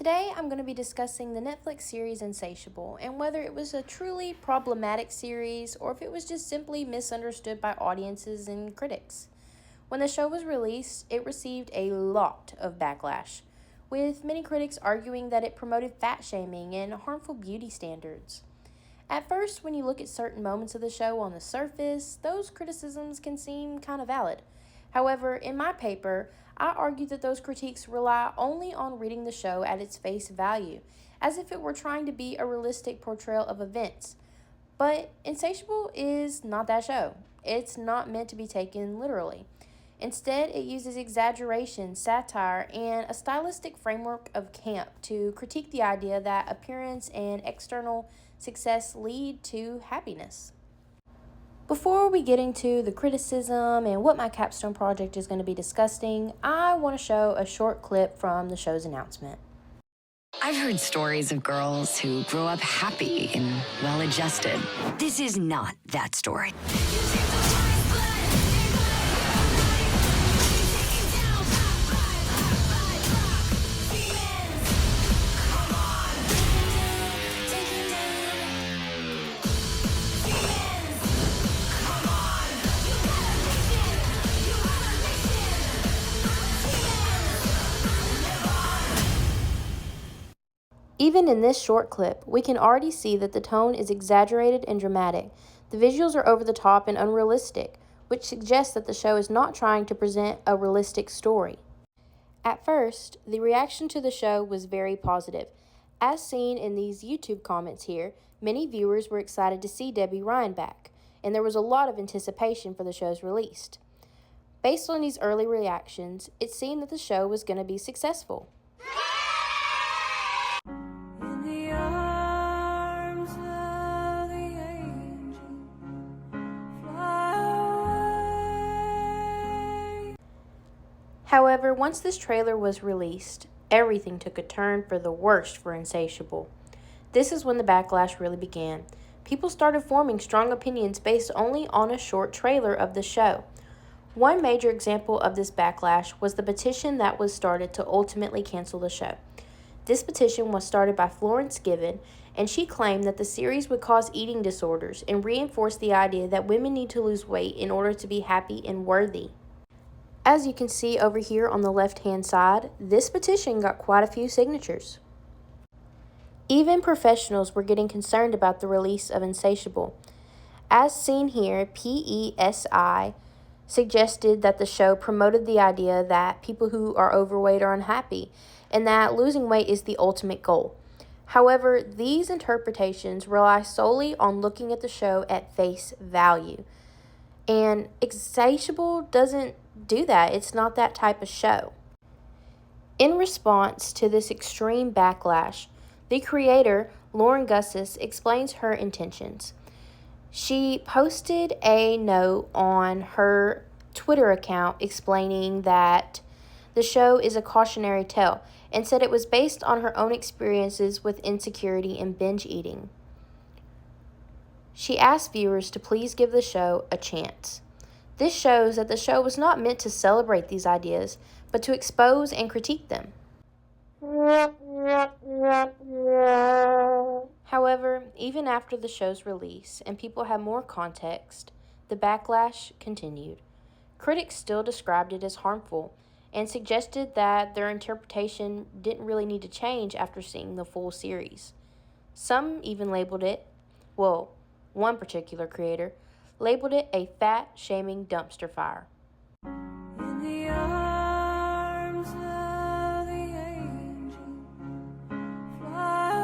Today, I'm going to be discussing the Netflix series Insatiable and whether it was a truly problematic series or if it was just simply misunderstood by audiences and critics. When the show was released, it received a lot of backlash, with many critics arguing that it promoted fat shaming and harmful beauty standards. At first, when you look at certain moments of the show on the surface, those criticisms can seem kind of valid. However, in my paper, I argue that those critiques rely only on reading the show at its face value, as if it were trying to be a realistic portrayal of events. But Insatiable is not that show. It's not meant to be taken literally. Instead, it uses exaggeration, satire, and a stylistic framework of camp to critique the idea that appearance and external success lead to happiness. Before we get into the criticism and what my capstone project is going to be discussing, I want to show a short clip from the show's announcement. I've heard stories of girls who grow up happy and well-adjusted. This is not that story. Even in this short clip, we can already see that the tone is exaggerated and dramatic. The visuals are over the top and unrealistic, which suggests that the show is not trying to present a realistic story. At first, the reaction to the show was very positive. As seen in these YouTube comments here, many viewers were excited to see Debbie Ryan back, and there was a lot of anticipation for the show's release. Based on these early reactions, it seemed that the show was going to be successful. However, once this trailer was released, everything took a turn for the worst for Insatiable. This is when the backlash really began. People started forming strong opinions based only on a short trailer of the show. One major example of this backlash was the petition that was started to ultimately cancel the show. This petition was started by Florence Given, and she claimed that the series would cause eating disorders and reinforce the idea that women need to lose weight in order to be happy and worthy. As you can see over here on the left-hand side, this petition got quite a few signatures. Even professionals were getting concerned about the release of Insatiable. As seen here, PESI suggested that the show promoted the idea that people who are overweight are unhappy, and that losing weight is the ultimate goal. However, these interpretations rely solely on looking at the show at face value. And Insatiable doesn't do that. It's not that type of show. In response to this extreme backlash, the creator, Lauren Gussis, explains her intentions. She posted a note on her Twitter account explaining that the show is a cautionary tale and said it was based on her own experiences with insecurity and binge eating. She asked viewers to please give the show a chance. This shows that the show was not meant to celebrate these ideas, but to expose and critique them. However, even after the show's release and people had more context, the backlash continued. Critics still described it as harmful and suggested that their interpretation didn't really need to change after seeing the full series. Some even labeled it, one particular creator, labeled it a fat-shaming dumpster fire. In the arms of the angel, fly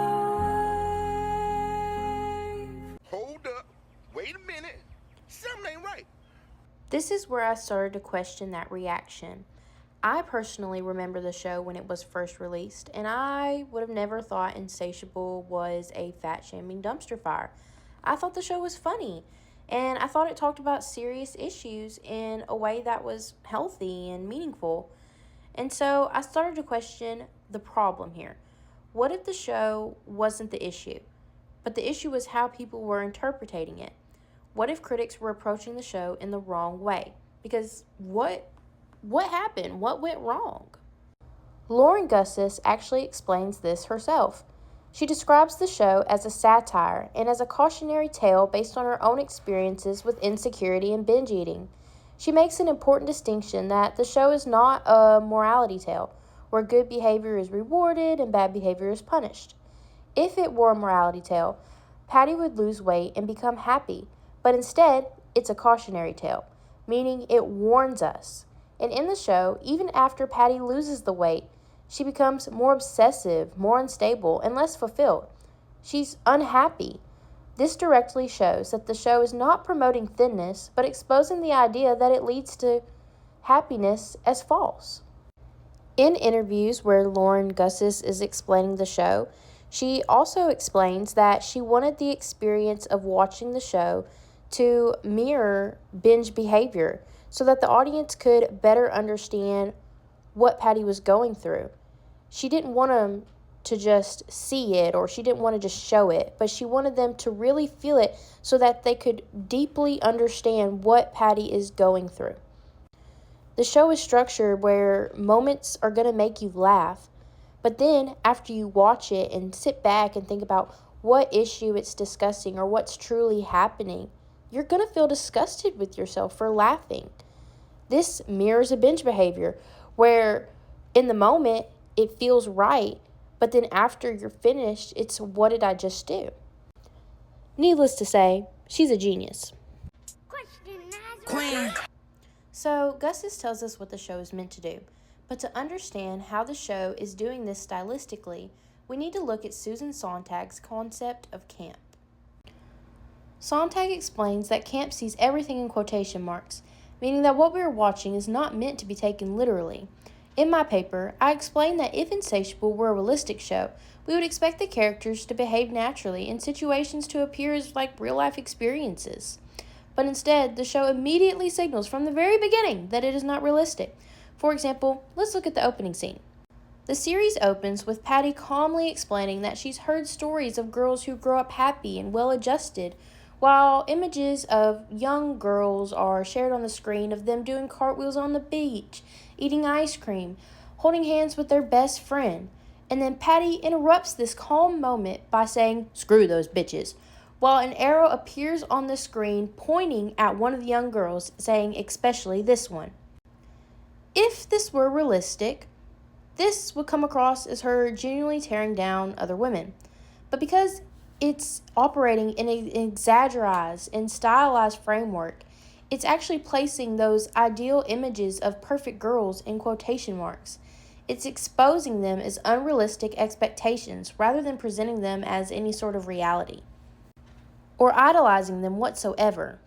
away. Hold up. Wait a minute. Something ain't right. This is where I started to question that reaction. I personally remember the show when it was first released, and I would have never thought Insatiable was a fat-shaming dumpster fire. I thought the show was funny. And I thought it talked about serious issues in a way that was healthy and meaningful. And so I started to question the problem here. What if the show wasn't the issue, but the issue was how people were interpreting it? What if critics were approaching the show in the wrong way? Because what happened? What went wrong? Lauren Gussis actually explains this herself. She describes the show as a satire and as a cautionary tale based on her own experiences with insecurity and binge eating. She makes an important distinction that the show is not a morality tale, where good behavior is rewarded and bad behavior is punished. If it were a morality tale, Patty would lose weight and become happy, but instead, it's a cautionary tale, meaning it warns us. And in the show, even after Patty loses the weight, she becomes more obsessive, more unstable, and less fulfilled. She's unhappy. This directly shows that the show is not promoting thinness, but exposing the idea that it leads to happiness as false. In interviews where Lauren Gussis is explaining the show, she also explains that she wanted the experience of watching the show to mirror binge behavior so that the audience could better understand what Patty was going through. She didn't want them to just see it or she didn't want to just show it, but she wanted them to really feel it so that they could deeply understand what Patty is going through. The show is structured where moments are going to make you laugh, but then after you watch it and sit back and think about what issue it's discussing or what's truly happening, you're going to feel disgusted with yourself for laughing. This mirrors a binge behavior where in the moment it feels right, but then after you're finished, it's what did I just do? Needless to say, she's a genius. Queen. So, Gustis tells us what the show is meant to do, but to understand how the show is doing this stylistically, we need to look at Susan Sontag's concept of camp. Sontag explains that camp sees everything in quotation marks, meaning that what we are watching is not meant to be taken literally. In my paper, I explained that if Insatiable were a realistic show, we would expect the characters to behave naturally and situations to appear as like real-life experiences. But instead, the show immediately signals from the very beginning that it is not realistic. For example, let's look at the opening scene. The series opens with Patty calmly explaining that she's heard stories of girls who grow up happy and well-adjusted, while images of young girls are shared on the screen of them doing cartwheels on the beach, eating ice cream, holding hands with their best friend. And then Patty interrupts this calm moment by saying, "Screw those bitches," while an arrow appears on the screen pointing at one of the young girls, saying, "Especially this one." If this were realistic, this would come across as her genuinely tearing down other women. But because it's operating in an exaggerated and stylized framework, it's actually placing those ideal images of perfect girls in quotation marks. It's exposing them as unrealistic expectations rather than presenting them as any sort of reality, or idolizing them whatsoever.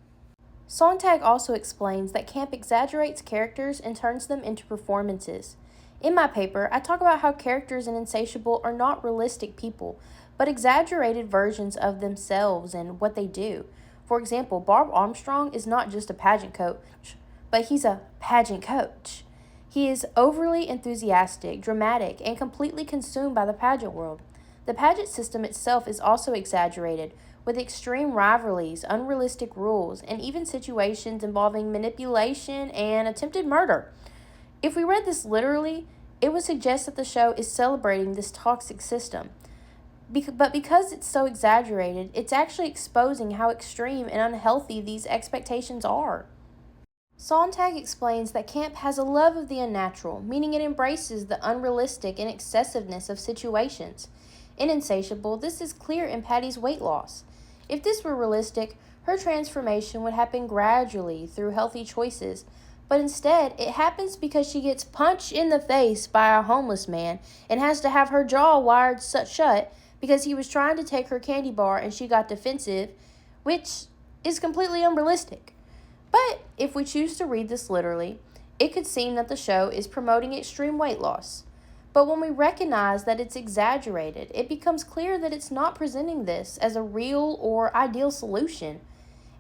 Sontag also explains that camp exaggerates characters and turns them into performances. In my paper, I talk about how characters in Insatiable are not realistic people, but exaggerated versions of themselves and what they do. For example, Bob Armstrong is not just a pageant coach, but he's a pageant coach. He is overly enthusiastic, dramatic, and completely consumed by the pageant world. The pageant system itself is also exaggerated, with extreme rivalries, unrealistic rules, and even situations involving manipulation and attempted murder. If we read this literally, it would suggest that the show is celebrating this toxic system. But because it's so exaggerated, it's actually exposing how extreme and unhealthy these expectations are. Sontag explains that camp has a love of the unnatural, meaning it embraces the unrealistic and excessiveness of situations. In Insatiable, this is clear in Patty's weight loss. If this were realistic, her transformation would happen gradually through healthy choices, but instead, it happens because she gets punched in the face by a homeless man and has to have her jaw wired shut because he was trying to take her candy bar and she got defensive, which is completely unrealistic. But if we choose to read this literally, it could seem that the show is promoting extreme weight loss. But when we recognize that it's exaggerated, it becomes clear that it's not presenting this as a real or ideal solution.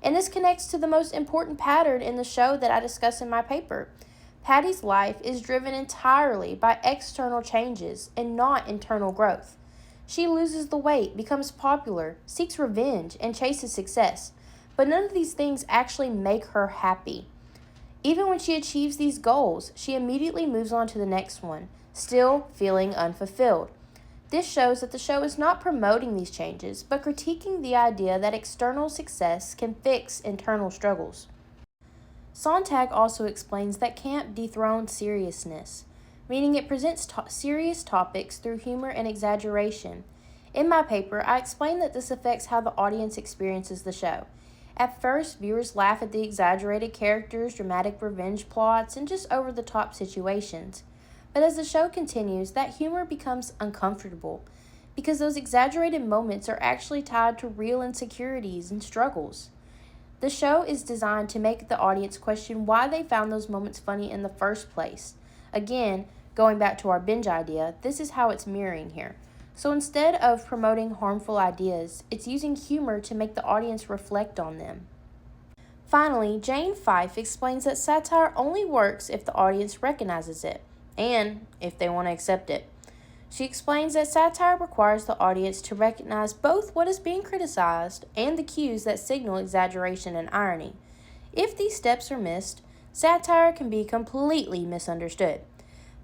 And this connects to the most important pattern in the show that I discuss in my paper. Patty's life is driven entirely by external changes and not internal growth. She loses the weight, becomes popular, seeks revenge, and chases success. But none of these things actually make her happy. Even when she achieves these goals, she immediately moves on to the next one, still feeling unfulfilled. This shows that the show is not promoting these changes, but critiquing the idea that external success can fix internal struggles. Sontag also explains that camp dethroned seriousness, meaning it presents serious topics through humor and exaggeration. In my paper, I explain that this affects how the audience experiences the show. At first, viewers laugh at the exaggerated characters, dramatic revenge plots, and just over the top situations. But as the show continues, that humor becomes uncomfortable because those exaggerated moments are actually tied to real insecurities and struggles. The show is designed to make the audience question why they found those moments funny in the first place. Again, going back to our binge idea, this is how it's mirroring here. So instead of promoting harmful ideas, it's using humor to make the audience reflect on them. Finally, Jane Fife explains that satire only works if the audience recognizes it, and if they want to accept it. She explains that satire requires the audience to recognize both what is being criticized and the cues that signal exaggeration and irony. If these steps are missed, satire can be completely misunderstood.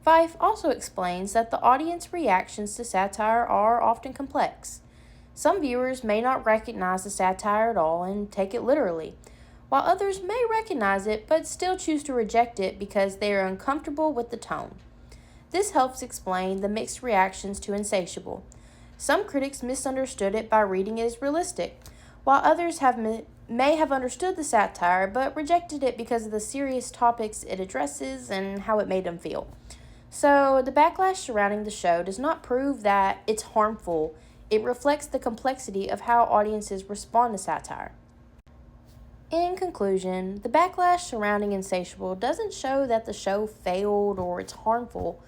Fife also explains that the audience reactions to satire are often complex. Some viewers may not recognize the satire at all and take it literally, while others may recognize it but still choose to reject it because they are uncomfortable with the tone. This helps explain the mixed reactions to Insatiable. Some critics misunderstood it by reading it as realistic, while others may have understood the satire but rejected it because of the serious topics it addresses and how it made them feel. So, the backlash surrounding the show does not prove that it's harmful. It reflects the complexity of how audiences respond to satire. In conclusion, the backlash surrounding Insatiable doesn't show that the show failed or it's harmful,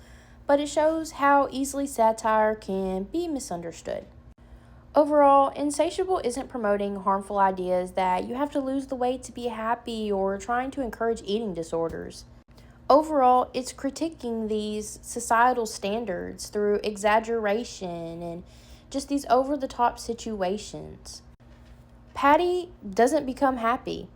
but it shows how easily satire can be misunderstood. Overall, Insatiable isn't promoting harmful ideas that you have to lose the weight to be happy or trying to encourage eating disorders. Overall, it's critiquing these societal standards through exaggeration and just these over-the-top situations. Patty doesn't become happy.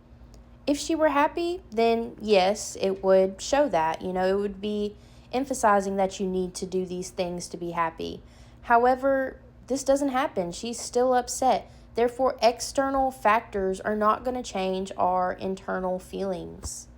If she were happy, then yes, it would show that. It would be emphasizing that you need to do these things to be happy. However, this doesn't happen. She's still upset. Therefore, external factors are not going to change our internal feelings.